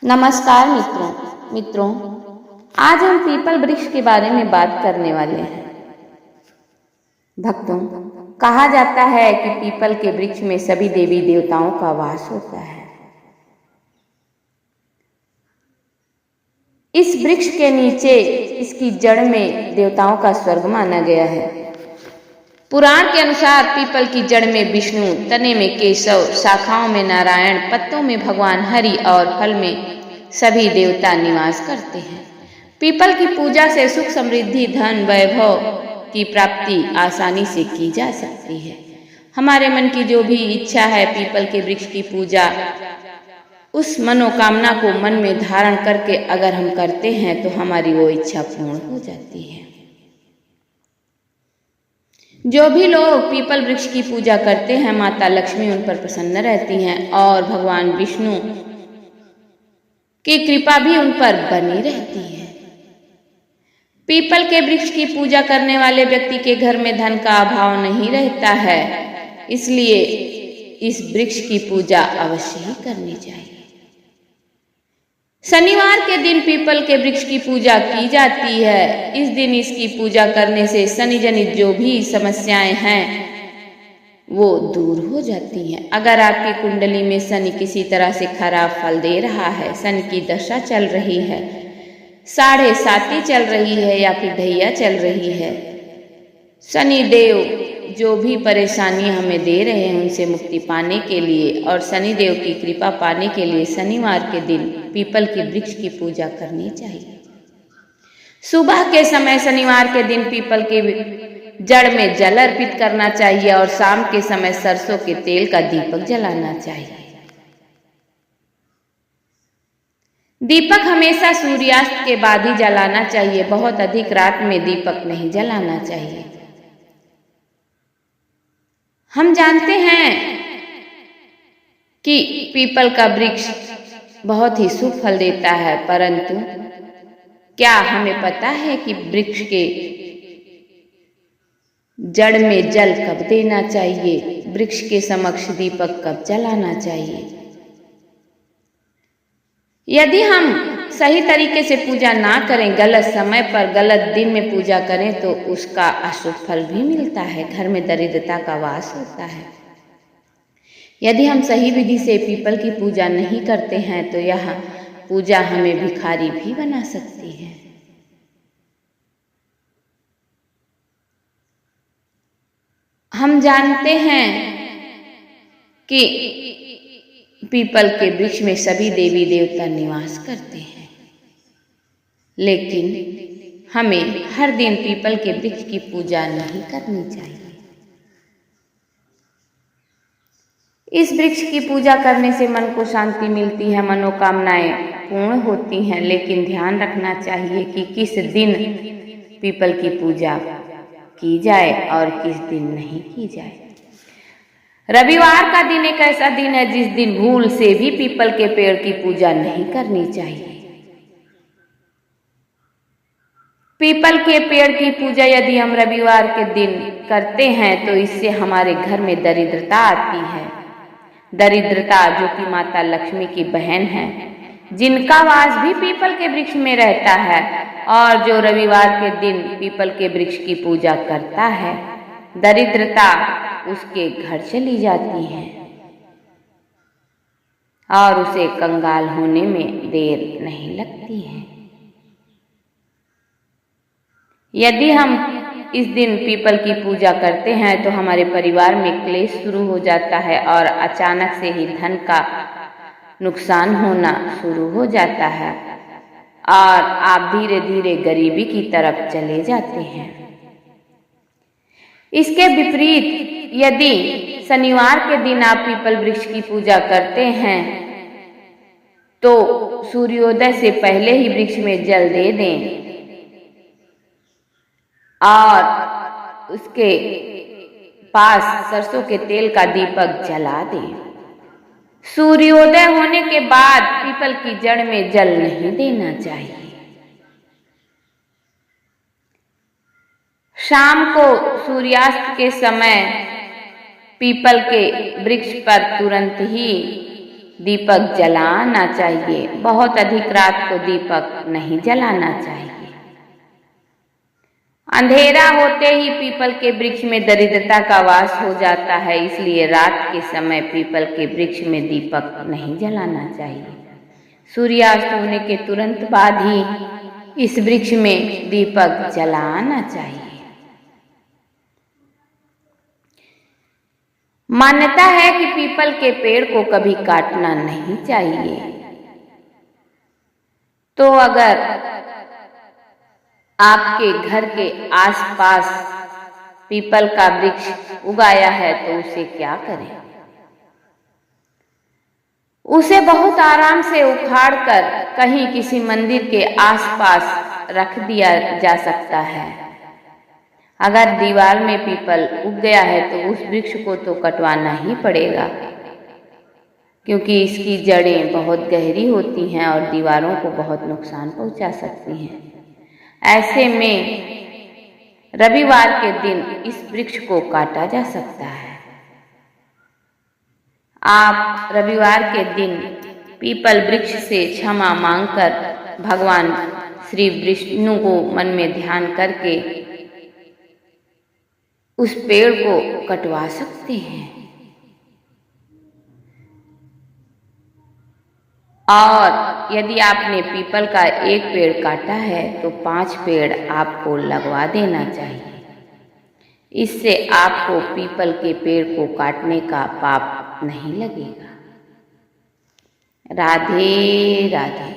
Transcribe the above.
नमस्कार मित्रों, आज हम पीपल वृक्ष के बारे में बात करने वाले हैं। भक्तों, कहा जाता है कि पीपल के वृक्ष में सभी देवी देवताओं का वास होता है। इस वृक्ष के नीचे इसकी जड़ में देवताओं का स्वर्ग माना गया है। पुराण के अनुसार पीपल की जड़ में विष्णु, तने में केशव, शाखाओं में नारायण, पत्तों में भगवान हरि और फल में सभी देवता निवास करते हैं। पीपल की पूजा से सुख, समृद्धि, धन, वैभव की प्राप्ति आसानी से की जा सकती है। हमारे मन की जो भी इच्छा है, पीपल के वृक्ष की पूजा, उस मनोकामना को मन में धारण करके अगर हम करते हैं तो हमारी वो इच्छा पूर्ण हो जाती है। जो भी लोग पीपल वृक्ष की पूजा करते हैं, माता लक्ष्मी उन पर प्रसन्न रहती हैं और भगवान विष्णु की कृपा भी उन पर बनी रहती है। पीपल के वृक्ष की पूजा करने वाले व्यक्ति के घर में धन का अभाव नहीं रहता है, इसलिए इस वृक्ष की पूजा अवश्य ही करनी चाहिए। शनिवार के दिन पीपल के वृक्ष की पूजा की जाती है। इस दिन इसकी पूजा करने से शनि जनित जो भी समस्याएं हैं वो दूर हो जाती हैं। अगर आपकी कुंडली में शनि किसी तरह से खराब फल दे रहा है, शनि की दशा चल रही है, 7.5 चल रही है या फिर ढैया चल रही है, शनि देव जो भी परेशानियां हमें दे रहे हैं उनसे मुक्ति पाने के लिए और शनि देव की कृपा पाने के लिए शनिवार के दिन पीपल के वृक्ष की पूजा करनी चाहिए। सुबह के समय शनिवार के दिन पीपल के जड़ में जल अर्पित करना चाहिए और शाम के समय सरसों के तेल का दीपक जलाना चाहिए। दीपक हमेशा सूर्यास्त के बाद ही जलाना चाहिए, बहुत अधिक रात में दीपक नहीं जलाना चाहिए। हम जानते हैं कि पीपल का वृक्ष बहुत ही शुभ फल देता है, परंतु क्या हमें पता है कि वृक्ष के जड़ में जल कब देना चाहिए, वृक्ष के समक्ष दीपक कब जलाना चाहिए? यदि हम सही तरीके से पूजा ना करें, गलत समय पर गलत दिन में पूजा करें तो उसका अशुभ फल भी मिलता है, घर में दरिद्रता का वास होता है। यदि हम सही विधि से पीपल की पूजा नहीं करते हैं तो यह पूजा हमें भिखारी भी बना सकती है। हम जानते हैं कि पीपल के वृक्ष में सभी देवी देवता निवास करते हैं, लेकिन हमें हर दिन पीपल के वृक्ष की पूजा नहीं करनी चाहिए। इस वृक्ष की पूजा करने से मन को शांति मिलती है, मनोकामनाएं पूर्ण होती हैं, लेकिन ध्यान रखना चाहिए कि किस दिन पीपल की पूजा की जाए और किस दिन नहीं की जाए। रविवार का दिन एक ऐसा दिन है जिस दिन भूल से भी पीपल के पेड़ की पूजा नहीं करनी चाहिए। पीपल के पेड़ की पूजा यदि हम रविवार के दिन करते हैं तो इससे हमारे घर में दरिद्रता आती है। दरिद्रता जो कि माता लक्ष्मी की बहन है, जिनका वास भी पीपल के वृक्ष में रहता है, और जो रविवार के दिन पीपल के वृक्ष की पूजा करता है, दरिद्रता उसके घर चली जाती है और उसे कंगाल होने में देर नहीं लगती है। यदि हम इस दिन पीपल की पूजा करते हैं तो हमारे परिवार में क्लेश शुरू हो जाता है और अचानक से ही धन का नुकसान होना शुरू हो जाता है और आप धीरे धीरे गरीबी की तरफ चले जाते हैं। इसके विपरीत यदि शनिवार के दिन आप पीपल वृक्ष की पूजा करते हैं तो सूर्योदय से पहले ही वृक्ष में जल दे दें और उसके पास सरसों के तेल का दीपक जला दें। सूर्योदय होने के बाद पीपल की जड़ में जल नहीं देना चाहिए। शाम को सूर्यास्त के समय पीपल के वृक्ष पर तुरंत ही दीपक जलाना चाहिए। बहुत अधिक रात को दीपक नहीं जलाना चाहिए। अंधेरा होते ही पीपल के वृक्ष में दरिद्रता का वास हो जाता है, इसलिए रात के समय पीपल के वृक्ष में दीपक नहीं जलाना चाहिए। सूर्यास्त होने के तुरंत बाद ही इस वृक्ष में दीपक जलाना चाहिए। मान्यता है कि पीपल के पेड़ को कभी काटना नहीं चाहिए। तो अगर आपके घर के आसपास पीपल का वृक्ष उगाया है तो उसे क्या करें? उसे बहुत आराम से उखाड़कर कहीं किसी मंदिर के आसपास रख दिया जा सकता है। अगर दीवार में पीपल उग गया है तो उस वृक्ष को तो कटवाना ही पड़ेगा, क्योंकि इसकी जड़ें बहुत गहरी होती हैं और दीवारों को बहुत नुकसान पहुंचा सकती हैं। ऐसे में रविवार के दिन इस वृक्ष को काटा जा सकता है। आप रविवार के दिन पीपल वृक्ष से क्षमा मांगकर भगवान श्री विष्णु को मन में ध्यान करके उस पेड़ को कटवा सकते हैं। और यदि आपने पीपल का एक पेड़ काटा है तो 5 पेड़ आपको लगवा देना चाहिए। इससे आपको पीपल के पेड़ को काटने का पाप नहीं लगेगा। राधे राधे।